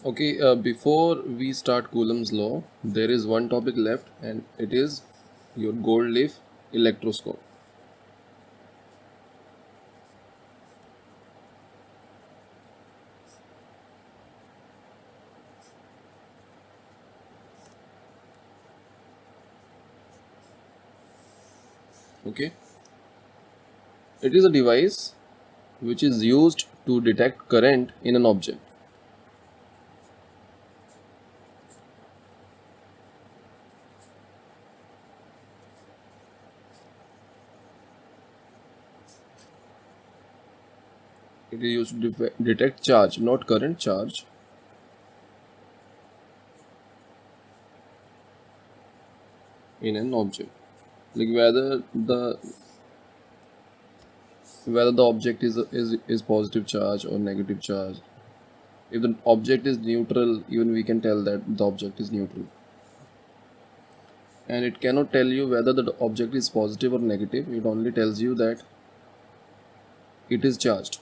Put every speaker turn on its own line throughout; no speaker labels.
Okay, before we start Coulomb's law, there is one topic left, and it is your gold leaf electroscope. Okay, it is a device which is used to detect current in an object. It is used to detect charge, not current, charge in an object. Like whether the object is positive charge or negative charge. If the object is neutral, even we can tell that the object is neutral. And it cannot tell you whether the object is positive or negative. It only tells you that it is charged.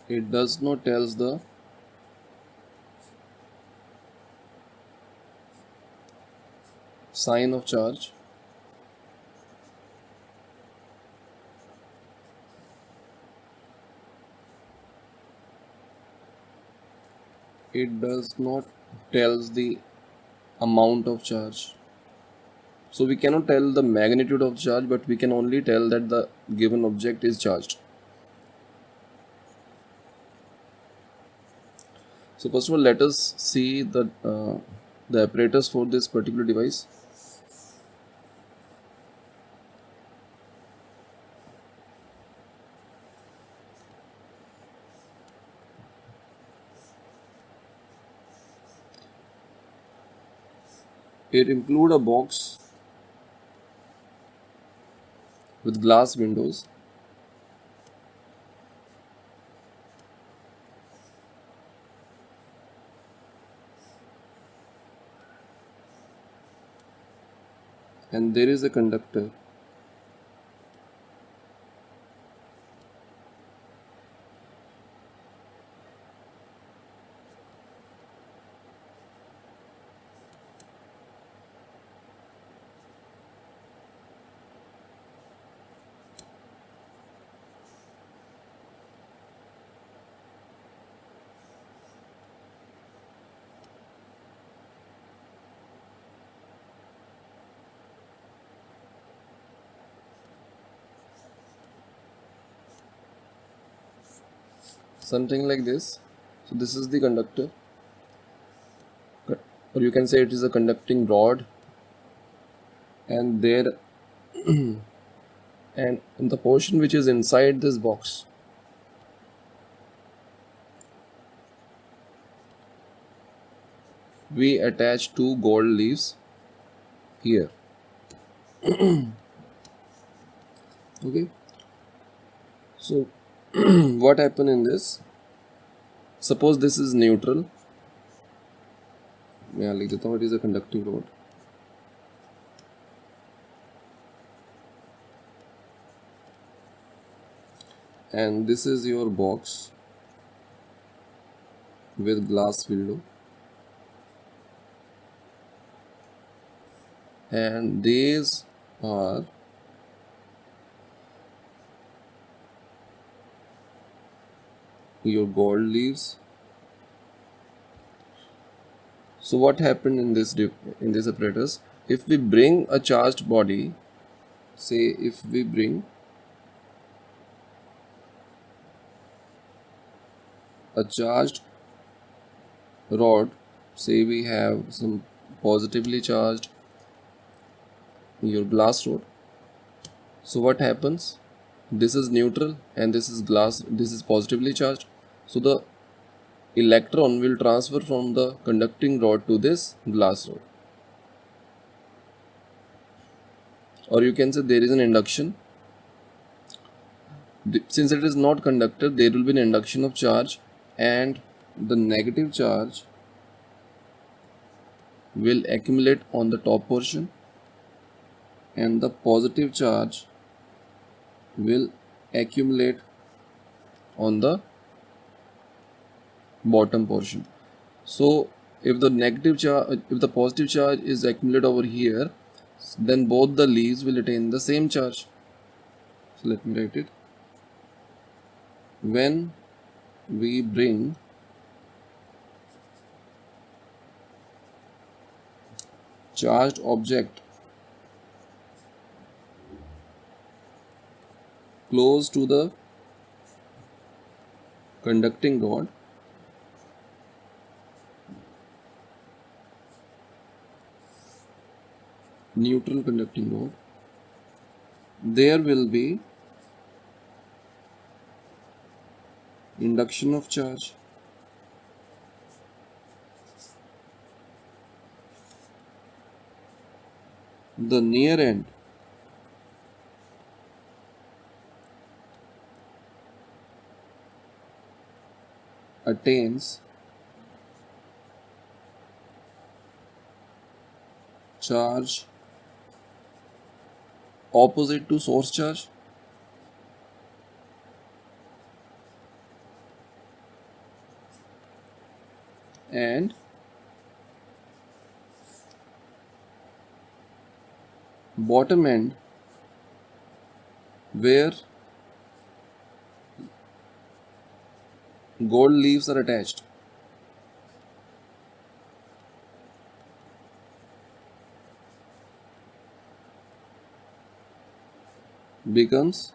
It does not tells the sign of charge. It does not tells the amount of charge. So we cannot tell the magnitude of charge, but we can only tell that the given object is charged. So first of all, let us see the apparatus for this particular device. It include a box with glass windows, and there is a conductor. Something like this. So this is the conductor, or you can say it is a conducting rod, and there and in the portion which is inside this box, we attach two gold leaves here. Okay, so what happened in this? Suppose this is neutral. Yeah, like the it is a conducting rod. And this is your box with glass window, and these are your gold leaves. So what happened in this apparatus? If we bring a charged body, say if we bring a charged rod, say we have some positively charged your glass rod. So what happens? This is neutral and this is glass, this is positively charged. So the electron will transfer from the conducting rod to this glass rod. Or you can say there is an induction. Since it is not conductor, there will be an induction of charge, and the negative charge will accumulate on the top portion, and the positive charge will accumulate on the bottom portion. So if the positive charge is accumulated over here, then both the leaves will attain the same charge. So let me write it. When we bring charged object close to the conducting rod, neutral conducting rod, there will be induction of charge. The near end attains charge opposite to source charge, and bottom end where gold leaves are attached becomes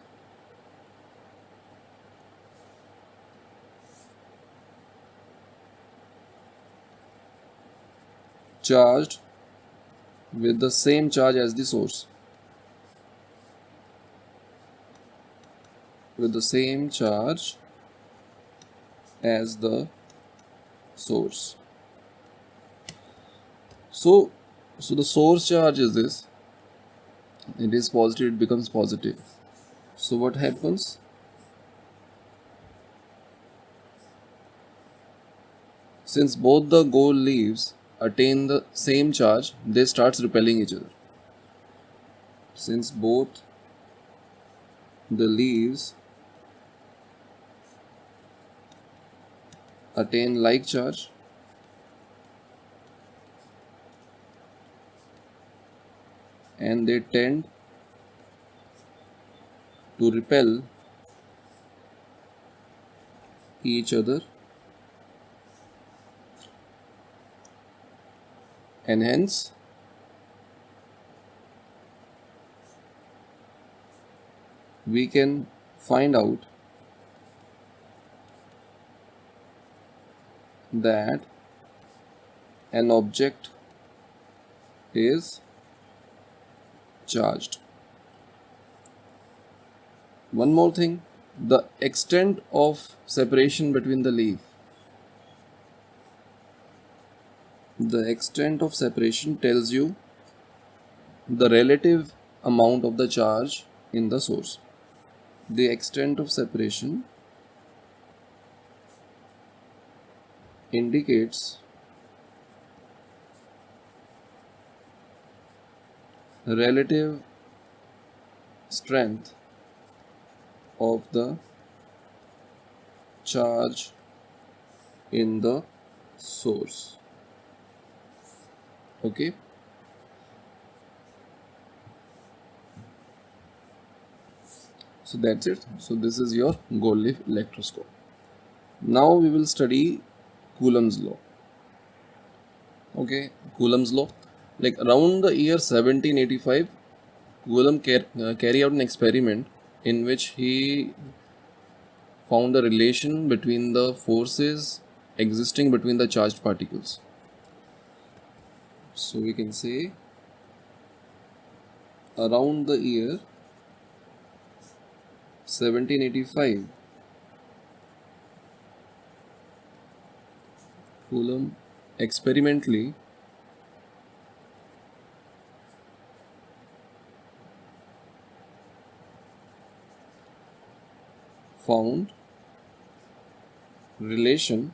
charged with the same charge as the source. With the same charge as the source. So the source charge is this. It is positive, it becomes positive. So what happens? Since both the gold leaves attain the same charge, they start repelling each other. Since both the leaves attain like charge, and they tend to repel each other, and hence we can find out that an object is charged. One more thing, the extent of separation between the leaf. The extent of separation tells you the relative amount of the charge in the source. The extent of separation indicates relative strength of the charge in the source. Okay. So that's it. So this is your gold leaf electroscope. Now we will study Coulomb's law. Okay, Coulomb's law. Like around the year 1785, Coulomb carried out an experiment in which he found a relation between the forces existing between the charged particles. So we can say around the year 1785, Coulomb experimentally found relation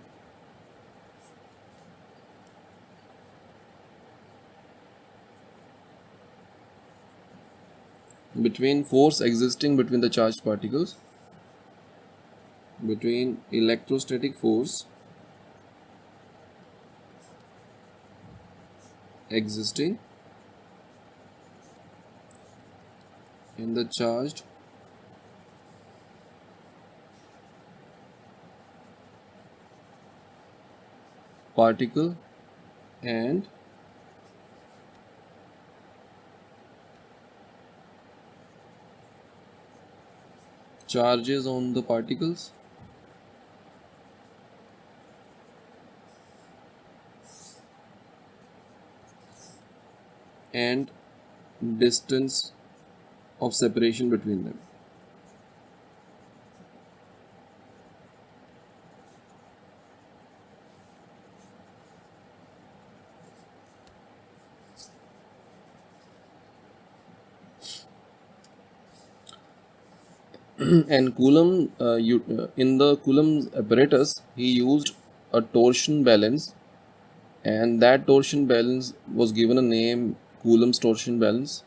between force existing between the charged particles, between electrostatic force existing in the charged particle and charges on the particles and distance of separation between them. And Coulomb, in the Coulomb's apparatus, he used a torsion balance, and that torsion balance was given a name, Coulomb's torsion balance.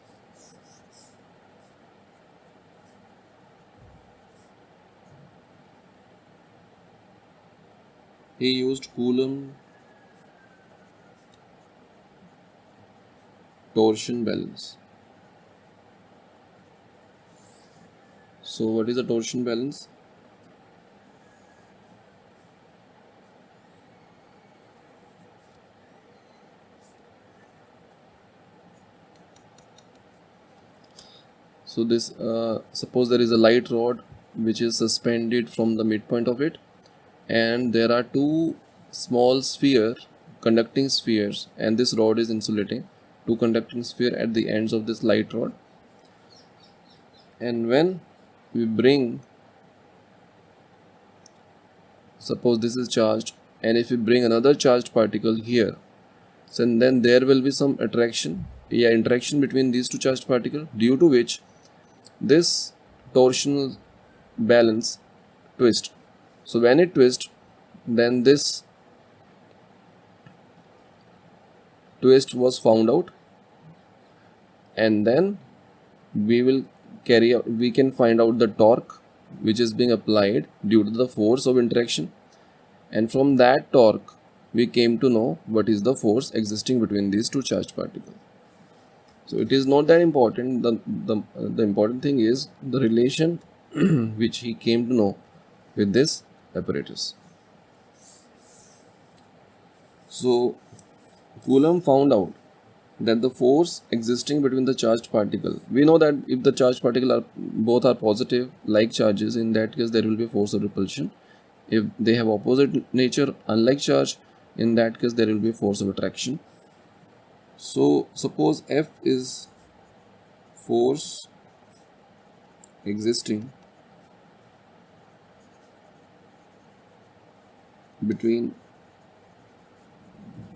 He used Coulomb torsion balance. So what is the torsion balance? So this suppose there is a light rod which is suspended from the midpoint of it, and there are two small conducting spheres, and this rod is insulating two conducting sphere at the ends of this light rod. And when we bring, suppose this is charged, and if we bring another charged particle here, so then there will be some interaction between these two charged particles, due to which this torsional balance twist. So when it twists, then this twist was found out, and then we can find out the torque which is being applied due to the force of interaction, and from that torque we came to know what is the force existing between these two charged particles. So it is not that important. The important thing is the relation which he came to know with this apparatus. So Coulomb found out that the force existing between the charged particle, we know that if the charged particle both are positive like charges, in that case there will be a force of repulsion. If they have opposite nature, unlike charge, in that case there will be a force of attraction. So suppose F is force existing between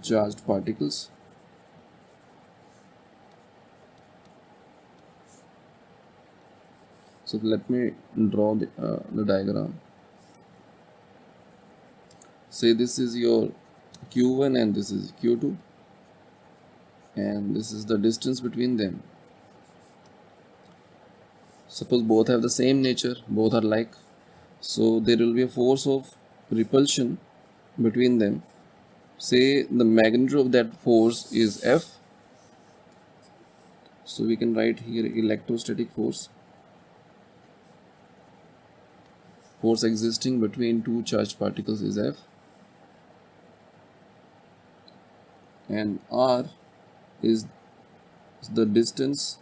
charged particles. So let me draw the diagram. Say this is your Q1 and this is Q2, and this is the distance between them. Suppose both have the same nature, both are like, so there will be a force of repulsion between them. Say the magnitude of that force is F, so we can write here electrostatic force. Force existing between two charged particles is F, and R is the distance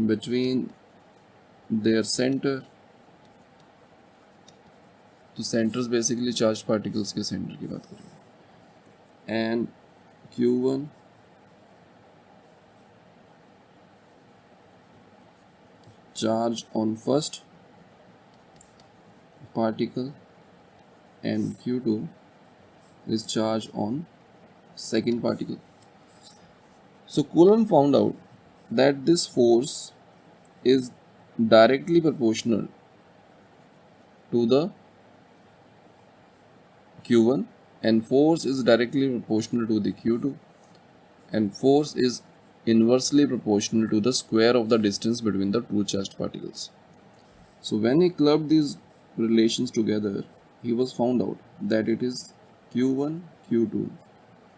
between their center. तो centres basically charge particles के centre की बात करें, and Q1 charge on first particle and Q2 is charge on second particle. So Coulomb found out that this force is directly proportional to the Q1 and force is directly proportional to the Q2, and force is inversely proportional to the square of the distance between the two charged particles. So when he clubbed these relations together, he was found out that it is Q1 Q2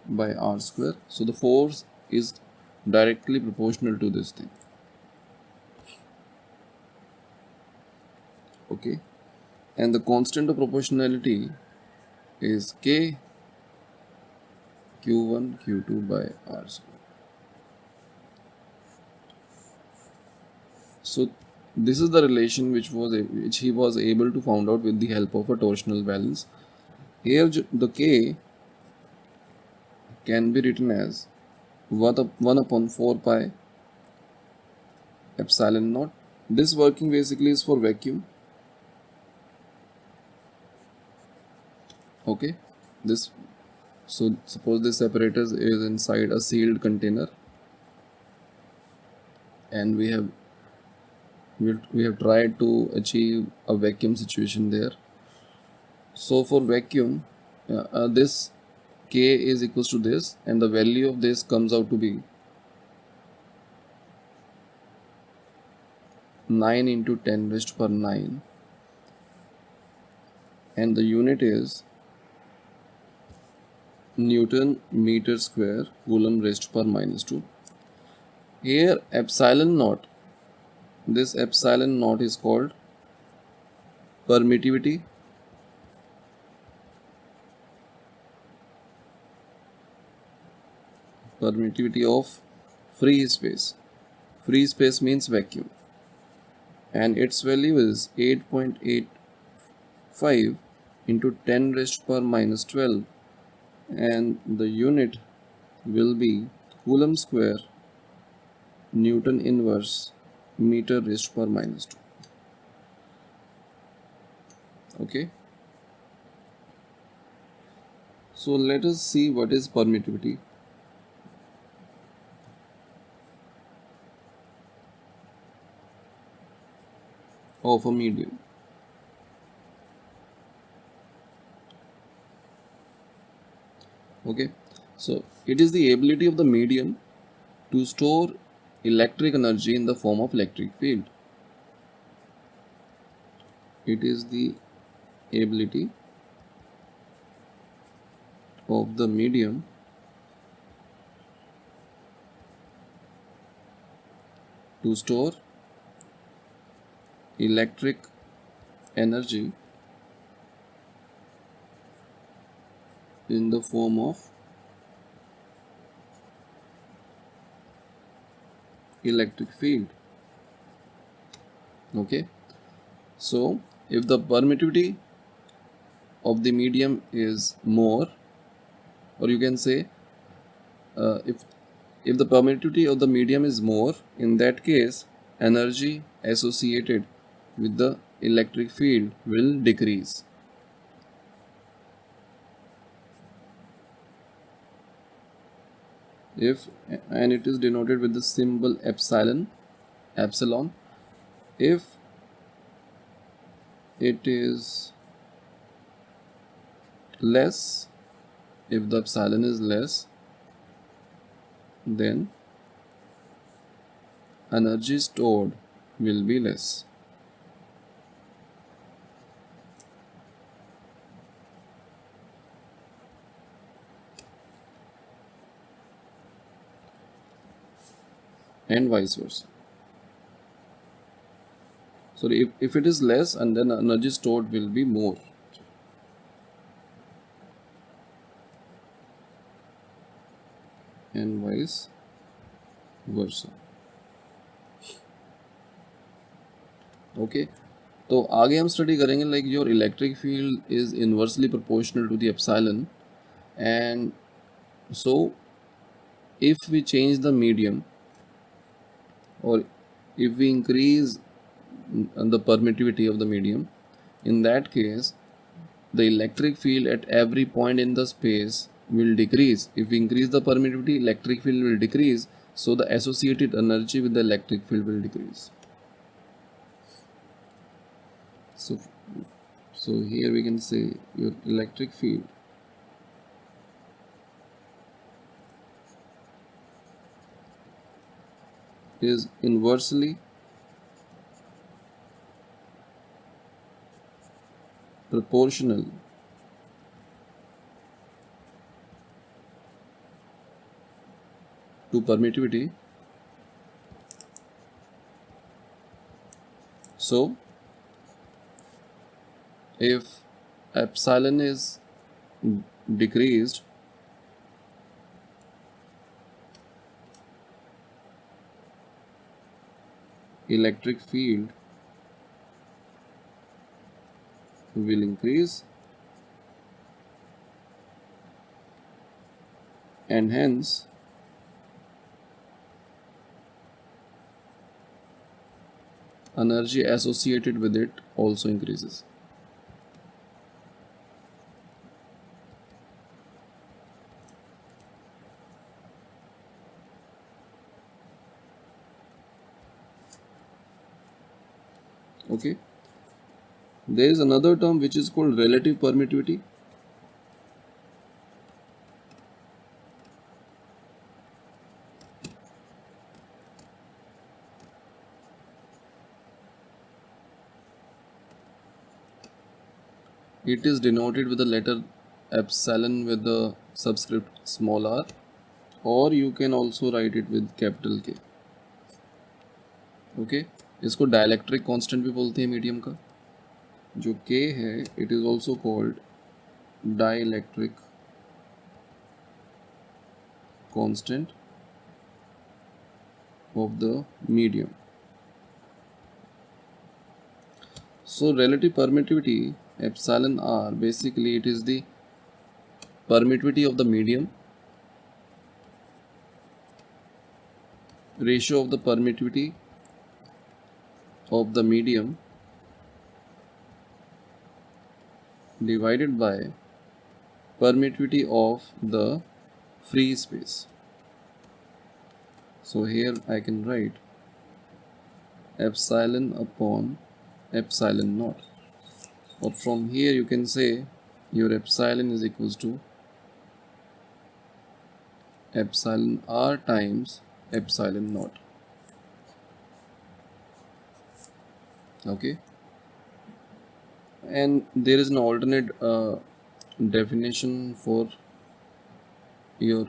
by R square. So the force is directly proportional to this thing. Okay, and the constant of proportionality is K Q1 Q2 by R square. So this is the relation which he was able to found out with the help of a torsional balance. Here the K can be written as 1 upon 4 pi epsilon naught. This working basically is for vacuum. Okay, this, so suppose this apparatus is inside a sealed container, and we have tried to achieve a vacuum situation there. So for vacuum, this K is equals to this, and the value of this comes out to be 9 into 10 raised per 9, and the unit is Newton meter square coulomb raised per minus 2. Here epsilon naught, this epsilon naught is called permittivity. Permittivity of free space. Free space means vacuum, and its value is 8.85 into 10 raised per minus 12, and the unit will be coulomb square Newton inverse meter raised per minus 2. Okay, so let us see what is permittivity. Of a medium. Okay, so it is the ability of the medium to store electric energy in the form of electric field. It is the ability of the medium to store electric energy in the form of electric field. Okay, so if the permittivity of the medium is more, or you can say if the permittivity of the medium is more, in that case energy associated with the electric field will decrease. And it is denoted with the symbol epsilon. If it is less, if the epsilon is less, then energy stored will be less. And vice versa. So if it is less, and then energy stored will be more. And vice versa. Okay, तो आगे हम study करेंगे like your electric field is inversely proportional to the epsilon, and so if we change the medium, or if we increase the permittivity of the medium, in that case the electric field at every point in the space will decrease. If we increase the permittivity, electric field will decrease, so the associated energy with the electric field will decrease. So here we can say your electric field is inversely proportional to permittivity. So if epsilon is decreased, electric field will increase, and hence energy associated with it also increases. Okay, there is another term which is called relative permittivity. It is denoted with the letter epsilon with the subscript small r, or you can also write it with capital K. Okay, इसको dielectric constant भी बोलते हैं medium का. जो K है it is also called dielectric constant of the medium. So relative permittivity epsilon r, basically it is the permittivity of the medium, ratio of the permittivity of the medium divided by permittivity of the free space. So here I can write epsilon upon epsilon naught, or from here you can say your epsilon is equals to epsilon r times epsilon naught. Okay, and there is an alternate definition for your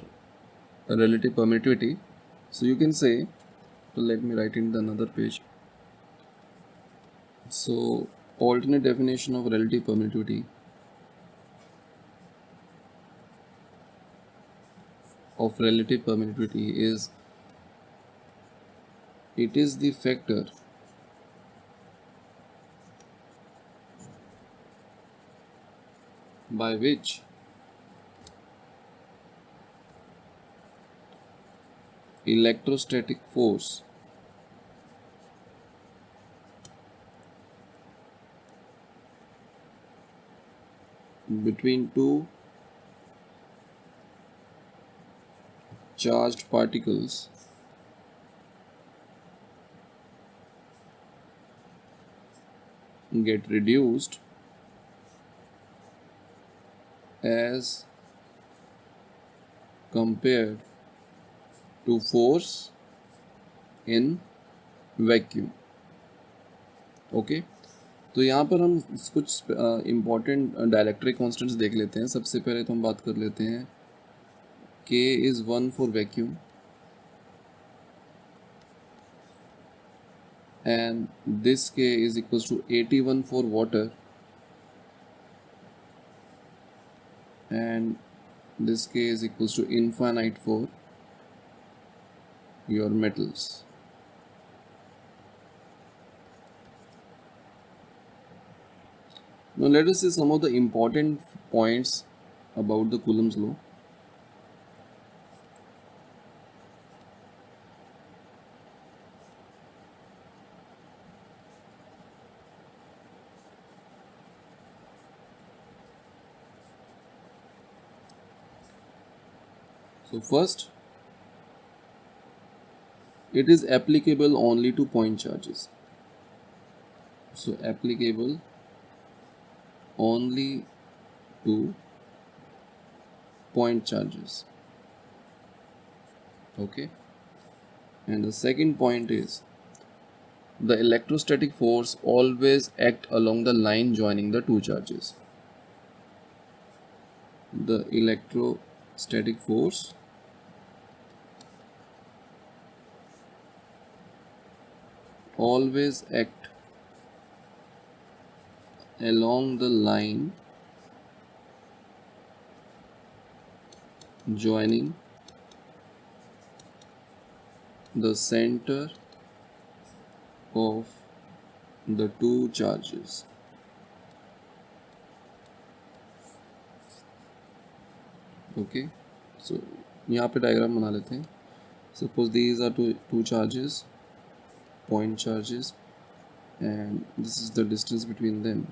relative permittivity. So you can say, so let me write in the another page. So alternate definition of relative permittivity is, it is the factor by which electrostatic force between two charged particles get reduced as compared to force in vacuum. Okay, तो यहाँ पर हम कुछ important dielectric constants देख लेते हैं. सबसे पहले तो हम बात कर लेते हैं K is 1 for vacuum and this K is equals to 81 for water and this K is equals to infinite for your metals. Now let us see some of the important points about the Coulomb's law. So first, it is applicable only to point charges. So applicable only to point charges. Okay. And the second point is the electrostatic force always act along the line joining the two charges. The electrostatic force always act along the line joining the center of the two charges. Okay, so यहाँ पे diagram बना लेते हैं. Suppose these are two charges, point charges, and this is the distance between them.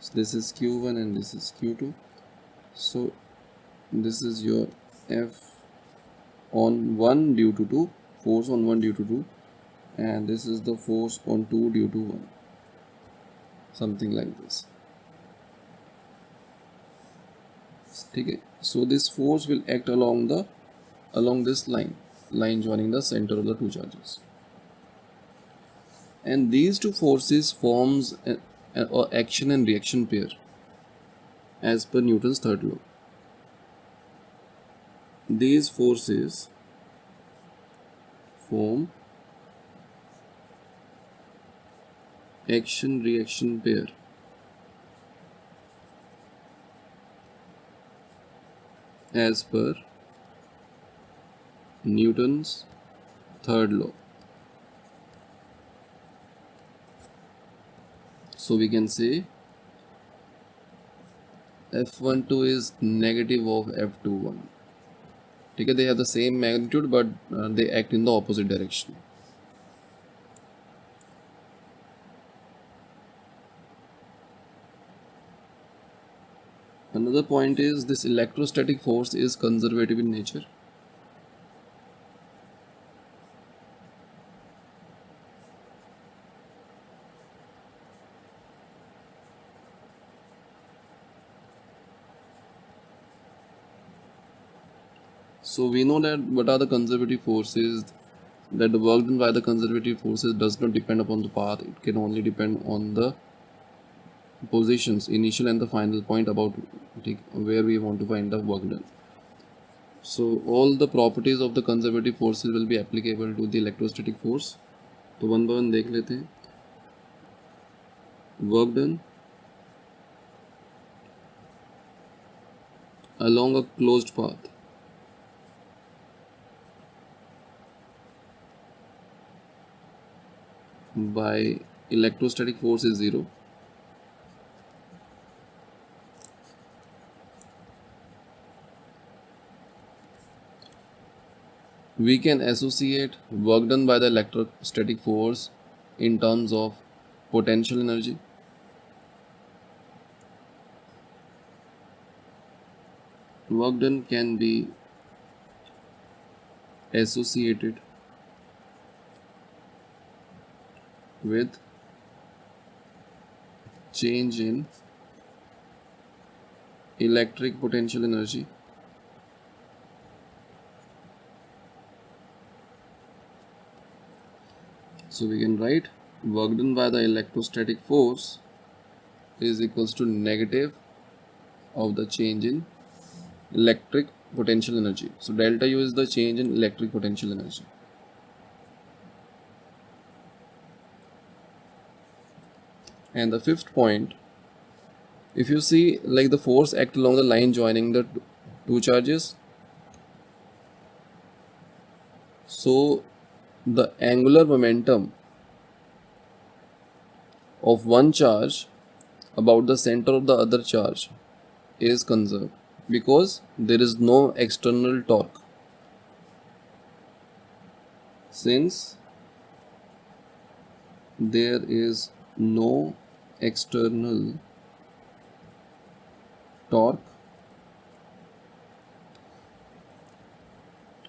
So this is q1 and this is q2. So this is your F on 1 due to 2, force on 1 due to 2, and this is the force on 2 due to 1, something like this. Okay, so this force will act along this line joining the center of the two charges, and these two forces forms a action and reaction pair as per Newton's third law. These forces form action reaction pair as per Newton's third law. So we can say F12 is negative of F21. Okay, they have the same magnitude but they act in the opposite direction. Another point is this electrostatic force is conservative in nature. So we know that what are the conservative forces, that the work done by the conservative forces does not depend upon the path, it can only depend on the positions, initial and the final point about where we want to find the work done. So all the properties of the conservative forces will be applicable to the electrostatic force. तो one by one देख लेते हैं. Work done along a closed path by electrostatic force is 0. We can associate work done by the electrostatic force in terms of potential energy. Work done can be associated with change in electric potential energy So we can write work done by the electrostatic force is equals to negative of the change in electric potential energy. So delta U is the change in electric potential energy. And the fifth point, if you see like the force act along the line joining the two charges, so the angular momentum of one charge about the center of the other charge is conserved because there is no external torque. Since there is no external torque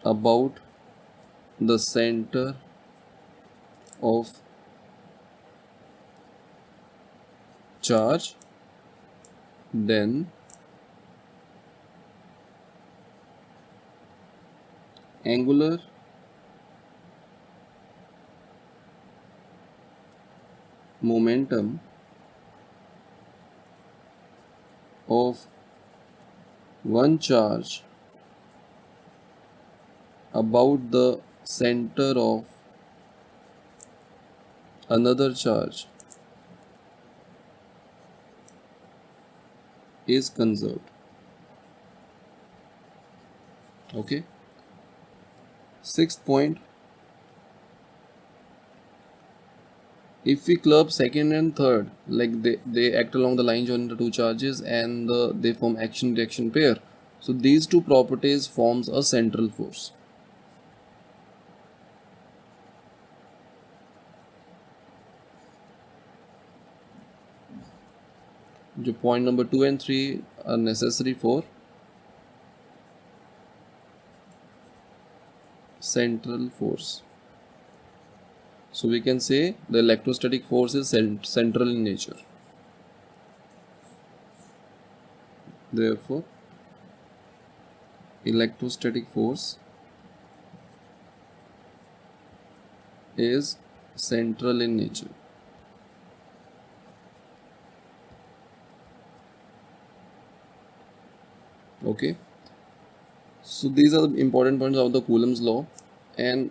about the center of charge, then angular momentum of one charge about the center of another charge is conserved. Okay. Sixth point, if we club second and third, like they act along the line joining the two charges and they form action reaction pair. So these two properties forms a central force. जो point number 2 and 3 are necessary for central force. So we can say the electrostatic force is central in nature. Therefore, electrostatic force is central in nature. Okay. So these are the important points of the Coulomb's law, and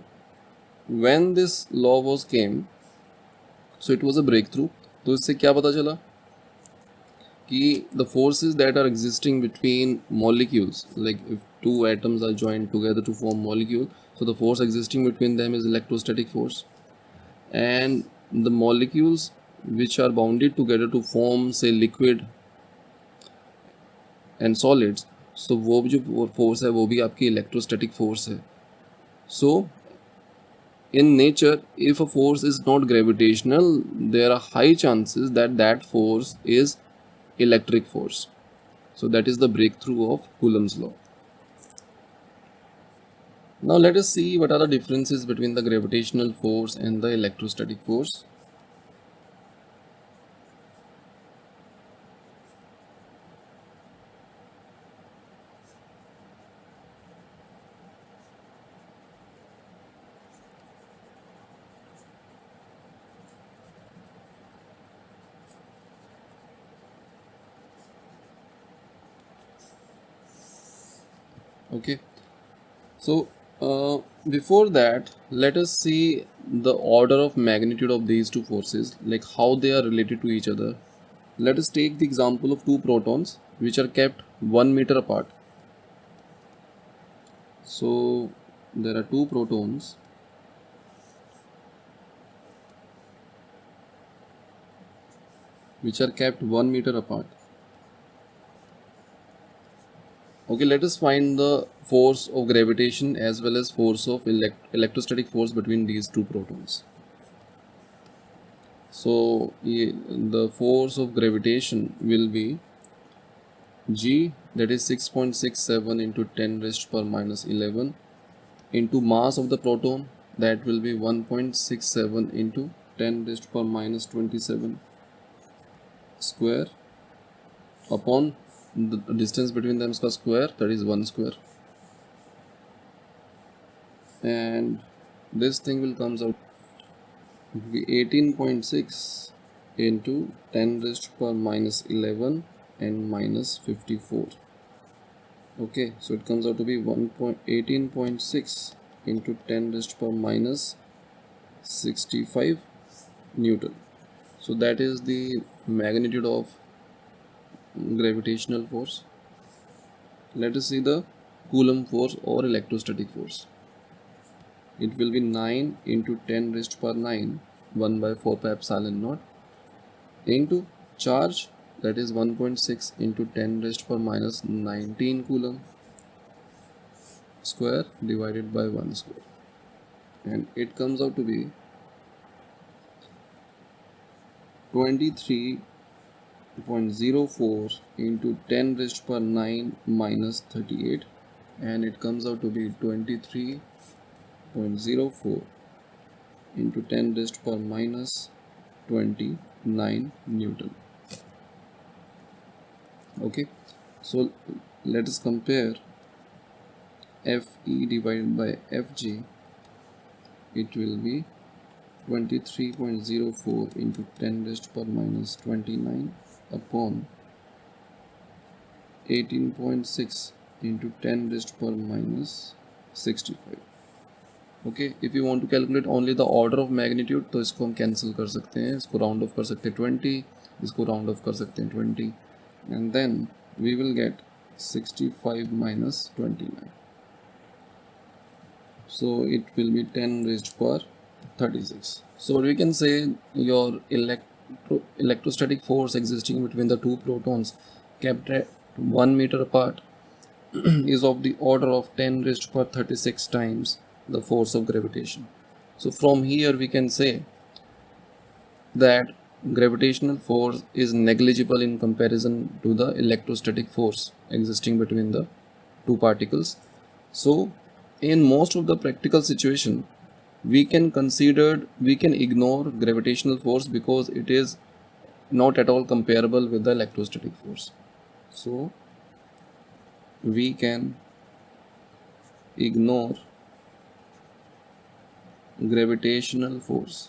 when this law was came, so it was a breakthrough. तो इससे क्या पता चला कि the forces that are existing between molecules, like if two atoms are joined together to form molecule, so the force existing between them is electrostatic force, and the molecules which are bounded together to form say liquid and solids, so वो जो force है वो भी आपकी electrostatic force है. So in nature, if a force is not gravitational, there are high chances that that force is electric force. So that is the breakthrough of Coulomb's law. Now let us see what are the differences between the gravitational force and the electrostatic force. Okay, so before that, let us see the order of magnitude of these two forces, like how they are related to each other. Let us take the example of two protons which are kept 1 meter apart. So there are two protons which are kept 1 meter apart. Okay, let us find the force of gravitation as well as force of electrostatic force between these two protons. So the force of gravitation will be G, that is 6.67 into 10 raised per minus 11, into mass of the proton, that will be 1.67 into 10 raised per minus 27 square, upon the distance between them का square, that is 1 square, and this thing will comes out to be 18.6 into 10 raised per minus 11 and minus 54. Okay, so it comes out to be 18.6 into 10 raised per minus 65 Newton. So that is the magnitude of gravitational force. Let us see the Coulomb force or electrostatic force. It will be 9 into 10 raised per 9, 1 by 4 pi epsilon naught, into charge, that is 1.6 into 10 raised per minus 19 Coulomb square divided by 1 square, and it comes out to be 23.04 into 10 raised per 9 minus 38, and it comes out to be 23.04 into 10 raised per minus 29 Newton. Okay, so let us compare Fe divided by Fg. It will be 23.04 into 10 raised to power minus 29 upon 18.6 into 10 raised to power minus 65. Okay, if you want to calculate only the order of magnitude तो इसको हम cancel कर सकते हैं, इसको round of कर सकते हैं 20, इसको राउंड ऑफ कर सकते हैं 20, and then we will get 65 minus 29. So it will be 10 raised to power 36. So we can say your electrostatic force existing between the two protons kept at 1 meter apart is of the order of 10 raised to power 36 times the force of gravitation. So from here we can say that gravitational force is negligible in comparison to the electrostatic force existing between the two particles. So in most of the practical situation we can ignore gravitational force because it is not at all comparable with the electrostatic force. So we can ignore gravitational force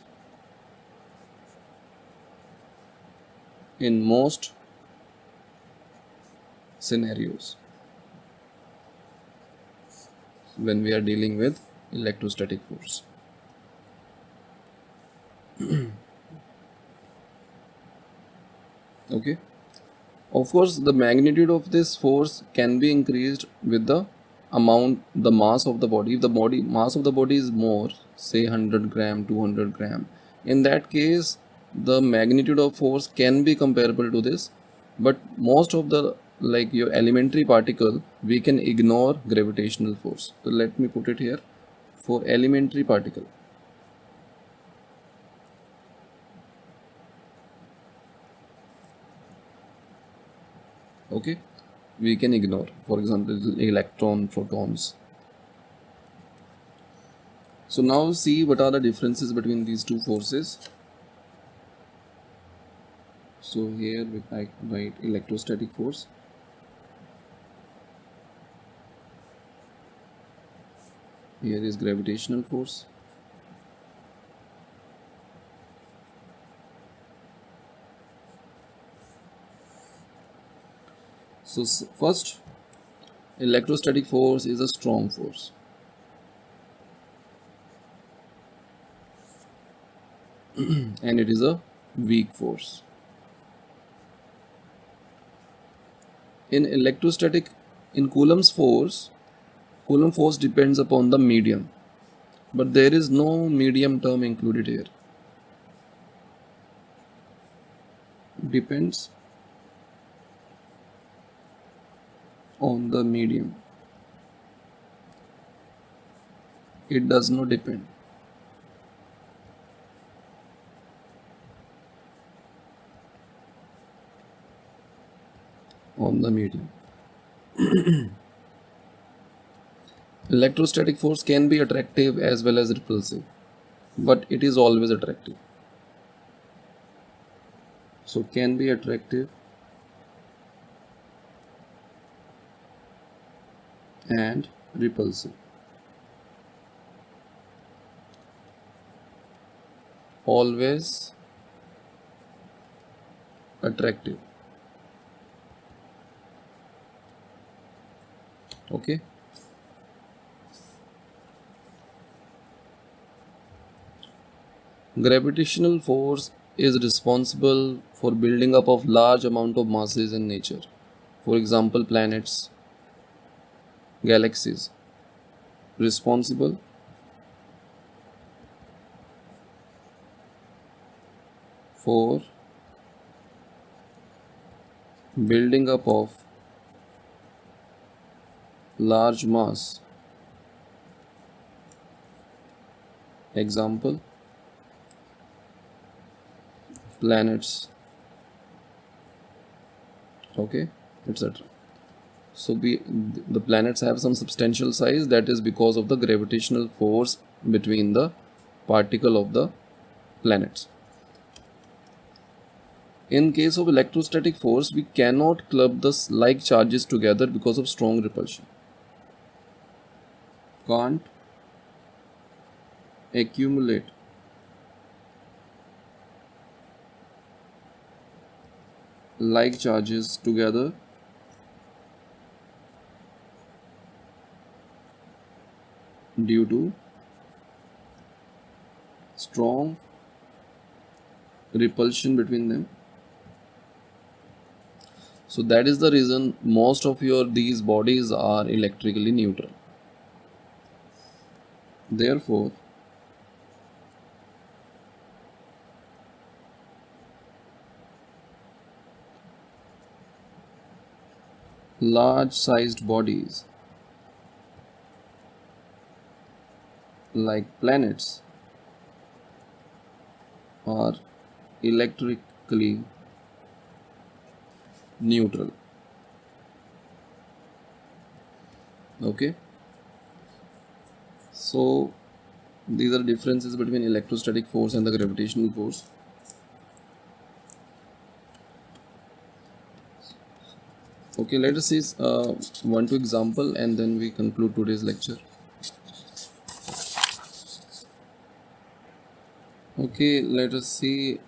in most scenarios when we are dealing with electrostatic force. Okay, of course the magnitude of this force can be increased with the mass of the body. If the mass of the body is more, say 100 gram, 200 gram, in that case the magnitude of force can be comparable to this, but most of the, like your elementary particle, we can ignore gravitational force. So let me put it here. For elementary particle, okay, we can ignore, for example, electron, protons. So now see what are the differences between these two forces. So here we write electrostatic force. Here is gravitational force. So first, electrostatic force is a strong force. And it is a weak force. In Coulomb's force depends upon the medium, but there is no medium term included here. Depends on the medium. It does not depend on the medium. Electrostatic force can be attractive as well as repulsive, but it is always attractive. So can be attractive and repulsive. Always attractive. Okay. Gravitational force is responsible for building up of large amount of masses in nature. For example, planets, galaxies. Responsible for building up of large mass. Example, planets, okay, etc. So the planets have some substantial size, that is because of the gravitational force between the particle of the planets. In case of electrostatic force, we cannot club the like charges together because of strong repulsion. Can't accumulate like charges together due to strong repulsion between them. So that is the reason most of your these bodies are electrically neutral. Therefore, large sized bodies like planets are electrically neutral. Okay, so these are differences between electrostatic force and the gravitational force. Okay, let us see one two example and then we conclude today's lecture. Okay, let us see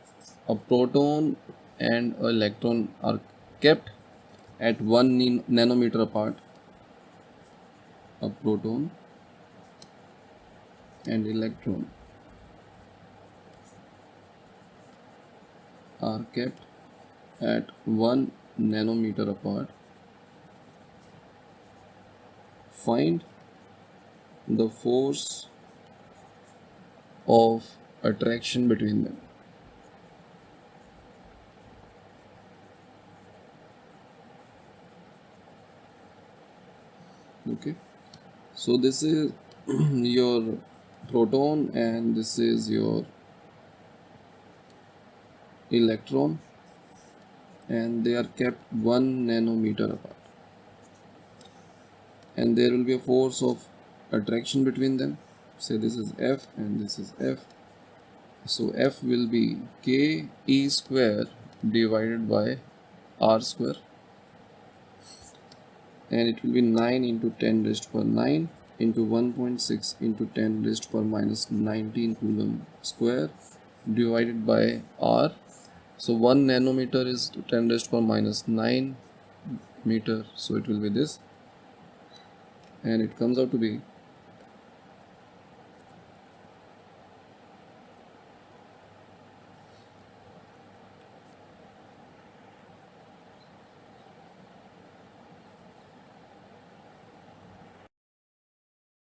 a proton and an electron are kept at 1 nanometer apart. A proton and electron are kept at 1 nanometer apart. Find the force of attraction between them. Okay, so this is your proton and this is your electron, and they are kept 1 nanometer apart, and there will be a force of attraction between them. Say this is F and this is F. So F will be K E square divided by R square, and it will be 9 into 10 raised to power 9 into 1.6 into 10 raised to power minus 19 coulomb square divided by R. So 1 nanometer is 10 raised to power minus 9 meter, so it will be this, and it comes out to be